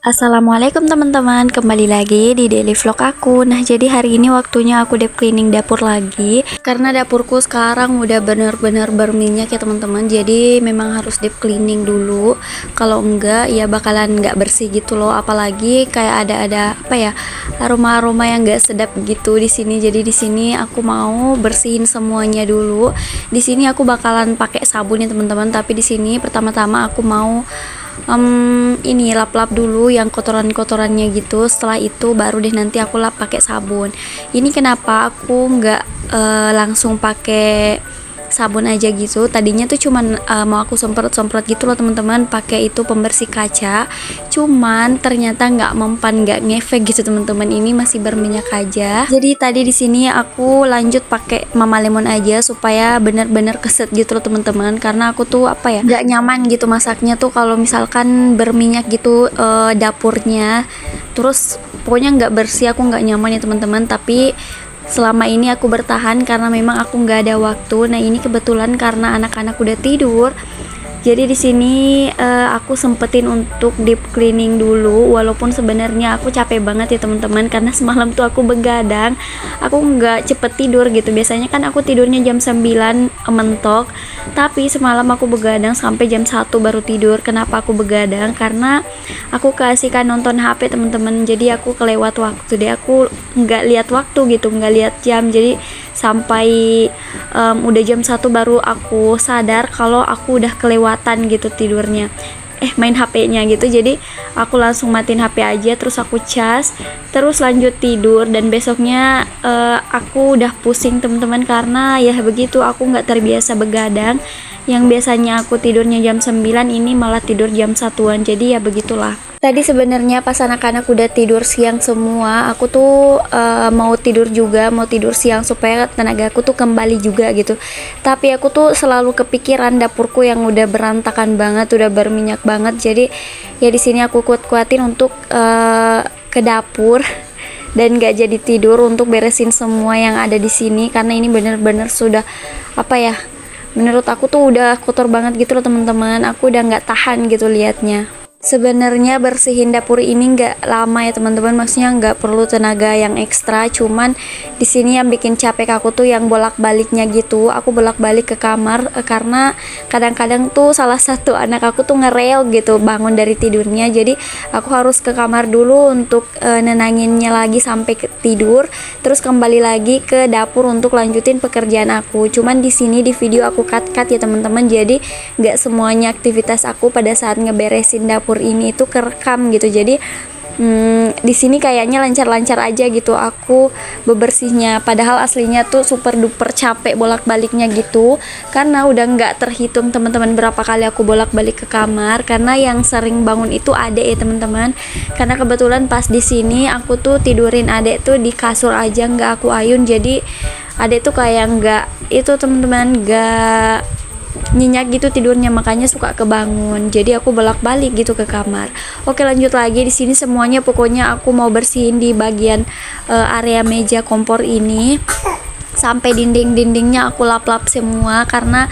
Assalamualaikum teman-teman, kembali lagi di daily vlog aku. Nah, jadi hari ini waktunya aku deep cleaning dapur lagi karena dapurku sekarang udah bener-bener berminyak ya teman-teman. Jadi memang harus deep cleaning dulu. Kalau enggak ya bakalan enggak bersih gitu loh. Apalagi kayak ada apa ya, aroma-aroma yang enggak sedap gitu di sini. Jadi di sini aku mau bersihin semuanya dulu. Di sini aku bakalan pakai sabun ya teman-teman, tapi di sini pertama-tama aku mau ini lap-lap dulu yang kotoran-kotorannya gitu. Setelah itu baru deh nanti aku lap pakai sabun. Ini kenapa aku nggak langsung pakai sabun aja gitu. Tadinya tuh cuman mau aku semprot-semprot gitu loh teman-teman, pakai itu pembersih kaca. Cuman ternyata nggak mempan, nggak ngefek gitu teman-teman. Ini masih berminyak aja. Jadi tadi di sini aku lanjut pakai Mama Lemon aja supaya bener-bener keset gitu loh teman-teman. Karena aku tuh apa ya, nggak nyaman gitu masaknya tuh kalau misalkan berminyak gitu dapurnya. Terus pokoknya nggak bersih, aku nggak nyaman ya teman-teman. Tapi selama ini aku bertahan karena memang aku nggak ada waktu. Nah ini kebetulan karena anak-anak udah tidur, jadi di sini aku sempetin untuk deep cleaning dulu. Walaupun sebenarnya aku capek banget ya teman-teman, karena semalam tuh aku begadang, aku nggak cepet tidur gitu. Biasanya kan aku tidurnya jam 9 mentok, tapi semalam aku begadang sampai jam 1 baru tidur. Kenapa aku begadang? Karena aku keasikan nonton HP teman-teman, jadi aku kelewat waktu deh. Aku nggak lihat waktu gitu, nggak lihat jam. Jadi sampai udah jam 1 baru aku sadar kalau aku udah kelewatan gitu tidurnya, main HP-nya gitu. Jadi aku langsung matiin HP aja, terus aku cas, terus lanjut tidur. Dan besoknya aku udah pusing teman-teman, karena ya begitu, aku nggak terbiasa begadang. Yang biasanya aku tidurnya jam 9 ini malah tidur jam 1-an. Jadi ya begitulah. Tadi sebenarnya pas anak-anak udah tidur siang semua, aku tuh mau tidur juga, mau tidur siang supaya tenagaku tuh kembali juga gitu. Tapi aku tuh selalu kepikiran dapurku yang udah berantakan banget, udah berminyak banget. Jadi ya di sini aku kuat-kuatin untuk ke dapur dan gak jadi tidur untuk beresin semua yang ada di sini, karena ini bener-bener sudah apa ya, menurut aku tuh udah kotor banget gitu loh teman-teman. Aku udah nggak tahan gitu liatnya. Sebenarnya bersihin dapur ini nggak lama ya teman-teman, maksudnya nggak perlu tenaga yang ekstra. Cuman di sini yang bikin capek aku tuh yang bolak-baliknya gitu. Aku bolak-balik ke kamar karena kadang-kadang tuh salah satu anak aku tuh ngereo gitu bangun dari tidurnya. Jadi aku harus ke kamar dulu untuk nenanginnya lagi sampai tidur, terus kembali lagi ke dapur untuk lanjutin pekerjaan aku. Cuman di sini di video aku cut ya teman-teman, jadi nggak semuanya aktivitas aku pada saat ngeberesin dapur ini itu kerekam gitu. Jadi di sini kayaknya lancar-lancar aja gitu aku bebersihnya, padahal aslinya tuh super duper capek bolak-baliknya gitu. Karena udah nggak terhitung teman-teman berapa kali aku bolak-balik ke kamar, karena yang sering bangun itu adek ya teman-teman. Karena kebetulan pas di sini aku tuh tidurin adek tuh di kasur aja, nggak aku ayun. Jadi adek tuh kayak nggak itu teman-teman, nggak nyenyak gitu tidurnya, makanya suka kebangun. Jadi aku bolak-balik gitu ke kamar. Oke, lanjut lagi. Di sini semuanya pokoknya aku mau bersihin di bagian area meja kompor ini sampai dinding-dindingnya aku lap-lap semua, karena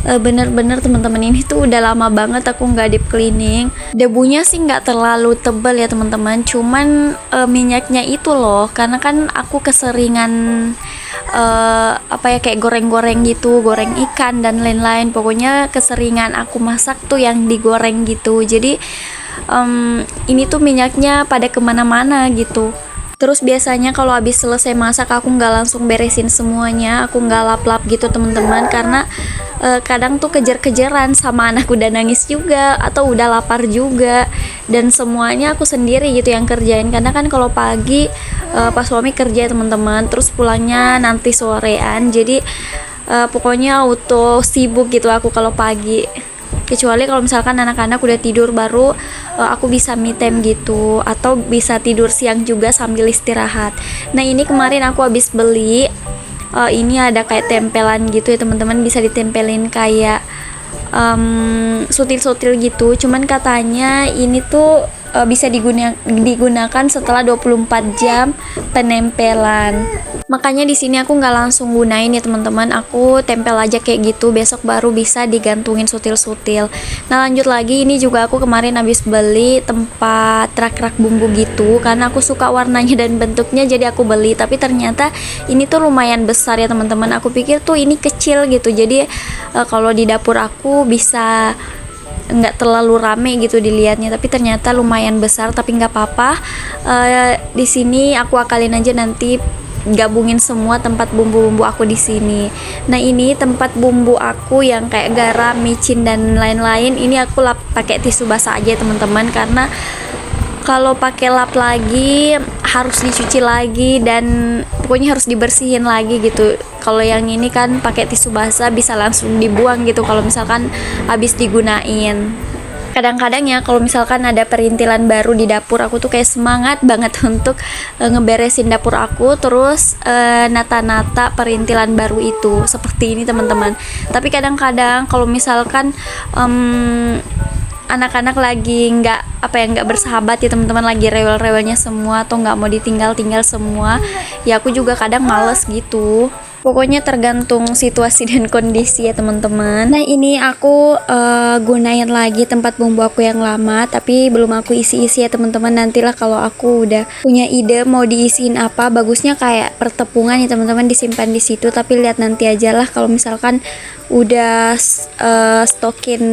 bener-bener teman-teman ini tuh udah lama banget aku nggak deep cleaning. Debunya sih nggak terlalu tebal ya teman-teman, cuman minyaknya itu loh, karena kan aku keseringan apa ya, kayak goreng-goreng gitu, goreng ikan dan lain-lain. Pokoknya keseringan aku masak tuh yang digoreng gitu. Jadi ini tuh minyaknya pada kemana-mana gitu. Terus biasanya kalau habis selesai masak aku nggak langsung beresin semuanya, aku nggak lap-lap gitu teman-teman, karena kadang tuh kejar-kejaran sama anak, udah nangis juga atau udah lapar juga, dan semuanya aku sendiri gitu yang kerjain. Karena kan kalau pagi pas suami kerja teman-teman, terus pulangnya nanti sorean, jadi pokoknya auto sibuk gitu aku kalau pagi. Kecuali kalau misalkan anak-anak udah tidur baru aku bisa me time gitu, atau bisa tidur siang juga sambil istirahat. Nah ini kemarin aku habis beli ini ada kayak tempelan gitu ya teman-teman, bisa ditempelin kayak sutil-sutil gitu. Cuman katanya ini tuh bisa digunakan setelah 24 jam penempelan. Makanya di sini aku nggak langsung gunain ya teman-teman, aku tempel aja kayak gitu, besok baru bisa digantungin sutil-sutil. Nah lanjut lagi, ini juga aku kemarin habis beli tempat rak-rak bumbu gitu, karena aku suka warnanya dan bentuknya, jadi aku beli. Tapi ternyata ini tuh lumayan besar ya teman-teman, aku pikir tuh ini kecil gitu, jadi kalau di dapur aku bisa nggak terlalu rame gitu dilihatnya, tapi ternyata lumayan besar. Tapi nggak apa-apa, di sini aku akalin aja, nanti gabungin semua tempat bumbu-bumbu aku di sini. Nah ini tempat bumbu aku yang kayak garam, micin dan lain-lain, ini aku lap pakai tisu basah aja teman-teman, karena kalau pakai lap lagi harus dicuci lagi dan pokoknya harus dibersihin lagi gitu. Kalau yang ini kan pakai tisu basah bisa langsung dibuang gitu kalau misalkan habis digunain. Kadang-kadang ya kalau misalkan ada perintilan baru di dapur, aku tuh kayak semangat banget untuk ngeberesin dapur aku, terus nata-nata perintilan baru itu seperti ini teman-teman. Tapi kadang-kadang kalau misalkan anak-anak lagi nggak bersahabat ya teman-teman, lagi rewel-rewelnya semua atau nggak mau ditinggal-tinggal semua, ya aku juga kadang males gitu. Pokoknya tergantung situasi dan kondisi ya teman-teman. Nah ini aku gunain lagi tempat bumbu aku yang lama, tapi belum aku isi-isi ya teman-teman. Nantilah kalau aku udah punya ide mau diisiin apa, bagusnya kayak pertepungan ya teman-teman, disimpan di situ. Tapi lihat nanti aja lah kalau misalkan udah stokin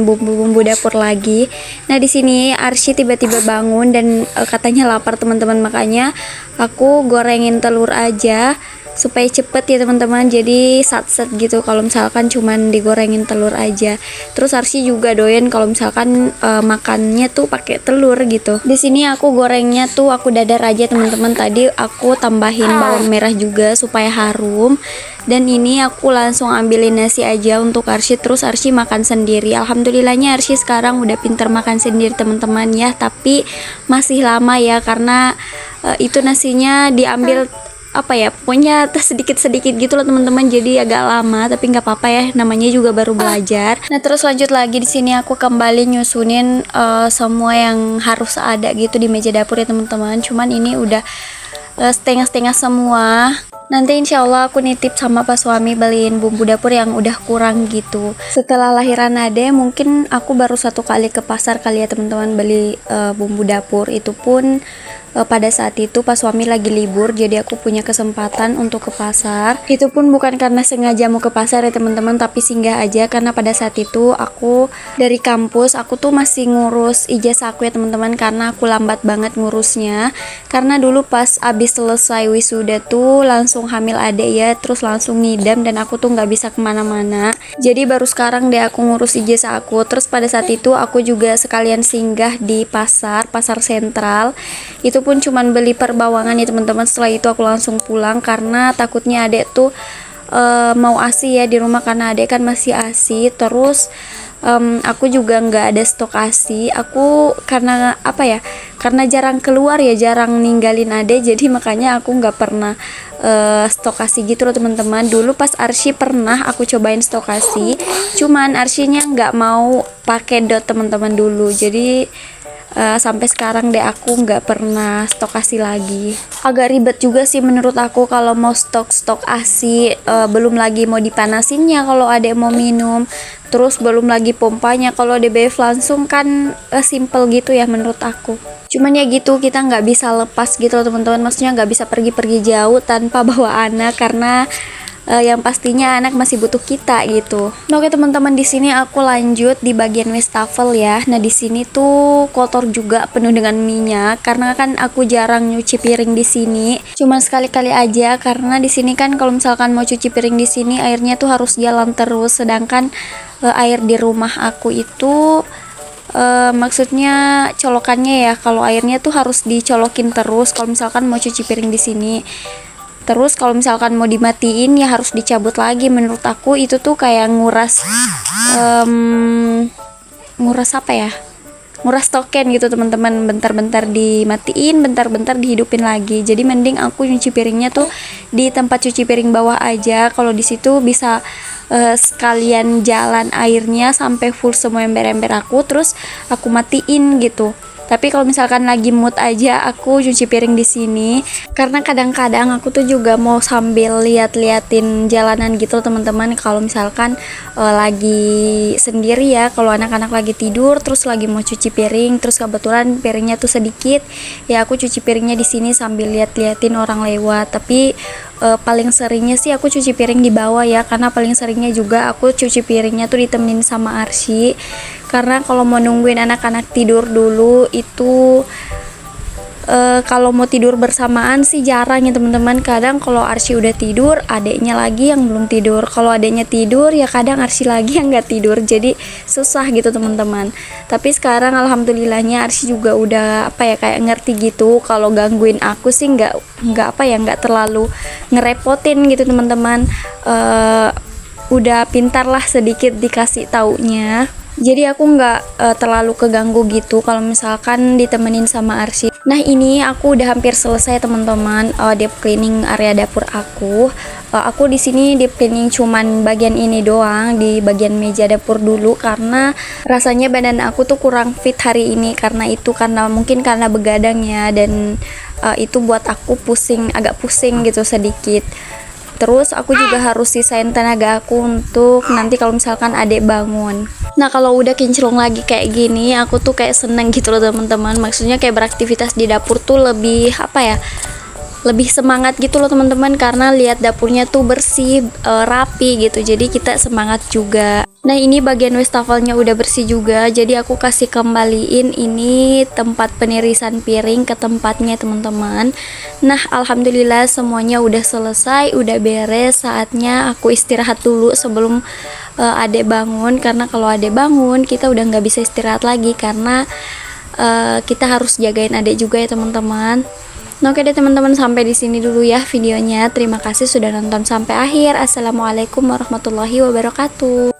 bumbu-bumbu dapur lagi. Nah di sini Arsy tiba-tiba bangun dan katanya lapar teman-teman, makanya aku gorengin telur aja supaya cepet ya teman-teman, jadi sat-set gitu kalau misalkan cuman digorengin telur aja. Terus Arsy juga doyan kalau misalkan makannya tuh pakai telur gitu. Di sini aku gorengnya tuh aku dadar aja teman-teman, tadi aku tambahin bawang merah juga supaya harum. Dan ini aku langsung ambilin nasi aja untuk Arsy, terus Arsy makan sendiri. Alhamdulillahnya Arsy sekarang udah pinter makan sendiri teman-teman ya, tapi masih lama ya karena itu nasinya diambil pokoknya sedikit-sedikit gitu loh teman-teman, jadi agak lama, tapi nggak apa-apa ya, namanya juga baru belajar. Nah terus lanjut lagi, di sini aku kembali nyusunin semua yang harus ada gitu di meja dapur ya teman-teman. Cuman ini udah setengah-setengah semua. Nanti insya Allah aku nitip sama pas suami beliin bumbu dapur yang udah kurang gitu. Setelah lahiran Ade mungkin aku baru 1 kali ke pasar kali ya teman-teman beli bumbu dapur, itu pun pada saat itu pas suami lagi libur, jadi aku punya kesempatan untuk ke pasar. Itu pun bukan karena sengaja mau ke pasar ya teman-teman, tapi singgah aja karena pada saat itu aku dari kampus, aku tuh masih ngurus ijazah aku ya teman-teman, karena aku lambat banget ngurusnya. Karena dulu pas abis selesai wisuda tuh langsung hamil adek ya, terus langsung ngidam dan aku tuh nggak bisa kemana-mana. Jadi baru sekarang deh aku ngurus ijazah aku. Terus pada saat itu aku juga sekalian singgah di pasar sentral. Itu pun cuman beli perbawangan ya teman-teman. Setelah itu aku langsung pulang karena takutnya adek tuh mau ASI ya di rumah, karena adek kan masih ASI. Terus aku juga nggak ada stok ASI. Aku karena karena jarang keluar ya, jarang ninggalin adek, jadi makanya aku nggak pernah stok ASI gitu loh teman-teman. Dulu pas Arsy pernah aku cobain stok ASI, cuman Arsynya nggak mau pakai dot teman-teman dulu, jadi sampai sekarang deh aku nggak pernah stok ASI lagi. Agak ribet juga sih menurut aku kalau mau stok ASI, belum lagi mau dipanasinnya kalau ada mau minum, terus belum lagi pompanya kalau DBF langsung kan simple gitu ya menurut aku. Cuman ya gitu, kita nggak bisa lepas gitu loh teman-teman, maksudnya nggak bisa pergi-pergi jauh tanpa bawa anak, karena yang pastinya anak masih butuh kita gitu. Nah, oke teman-teman, di sini aku lanjut di bagian wastafel ya. Nah di sini tuh kotor juga, penuh dengan minyak karena kan aku jarang nyuci piring di sini. Cuman sekali-kali aja, karena di sini kan kalau misalkan mau cuci piring di sini airnya tuh harus jalan terus, sedangkan air di rumah aku itu maksudnya colokannya ya, kalau airnya tuh harus dicolokin terus kalau misalkan mau cuci piring di sini. Terus kalau misalkan mau dimatiin ya harus dicabut lagi. Menurut aku itu tuh kayak nguras nguras token gitu teman-teman, bentar-bentar dimatiin, bentar-bentar dihidupin lagi. Jadi mending aku nyuci piringnya tuh di tempat cuci piring bawah aja. Kalau di situ bisa sekalian jalan airnya sampai full semua ember-ember aku, terus aku matiin gitu. Tapi kalau misalkan lagi mood aja aku cuci piring di sini, karena kadang-kadang aku tuh juga mau sambil lihat-liatin jalanan gitu teman-teman. Kalau misalkan lagi sendiri ya, kalau anak-anak lagi tidur terus lagi mau cuci piring, terus kebetulan piringnya tuh sedikit, ya aku cuci piringnya di sini sambil lihat-liatin orang lewat. Tapi paling seringnya sih aku cuci piring di bawah ya, karena paling seringnya juga aku cuci piringnya tuh ditemenin sama Arsy. Karena kalau mau nungguin anak-anak tidur dulu itu kalau mau tidur bersamaan sih jarang ya teman-teman. Kadang kalau Arsy udah tidur, adeknya lagi yang belum tidur. Kalau adeknya tidur, ya kadang Arsy lagi yang nggak tidur. Jadi susah gitu teman-teman. Tapi sekarang alhamdulillahnya Arsy juga udah kayak ngerti gitu. Kalau gangguin aku sih nggak terlalu ngerepotin gitu teman-teman. Udah pintar lah sedikit dikasih taunya. Jadi aku nggak terlalu keganggu gitu kalau misalkan ditemenin sama Arsy. Nah ini aku udah hampir selesai teman-teman deep cleaning area dapur aku. Aku di sini deep cleaning cuman bagian ini doang, di bagian meja dapur dulu, karena rasanya badan aku tuh kurang fit hari ini karena mungkin karena begadang ya, dan itu buat aku agak pusing gitu sedikit. Terus aku juga harus sisain tenaga aku untuk nanti kalau misalkan adek bangun. Nah kalau udah kinclong lagi kayak gini, aku tuh kayak seneng gitu loh teman-teman. Maksudnya kayak beraktivitas di dapur tuh lebih lebih semangat gitu loh teman-teman, karena lihat dapurnya tuh bersih, rapi gitu. Jadi kita semangat juga. Nah ini bagian wastafelnya udah bersih juga, jadi aku kasih kembaliin ini tempat penirisan piring ke tempatnya teman-teman. Nah alhamdulillah semuanya udah selesai, udah beres. Saatnya aku istirahat dulu sebelum adek bangun, karena kalau adek bangun kita udah nggak bisa istirahat lagi, karena kita harus jagain adek juga ya teman-teman. Nah, oke deh teman-teman, sampai di sini dulu ya videonya. Terima kasih sudah nonton sampai akhir. Assalamualaikum warahmatullahi wabarakatuh.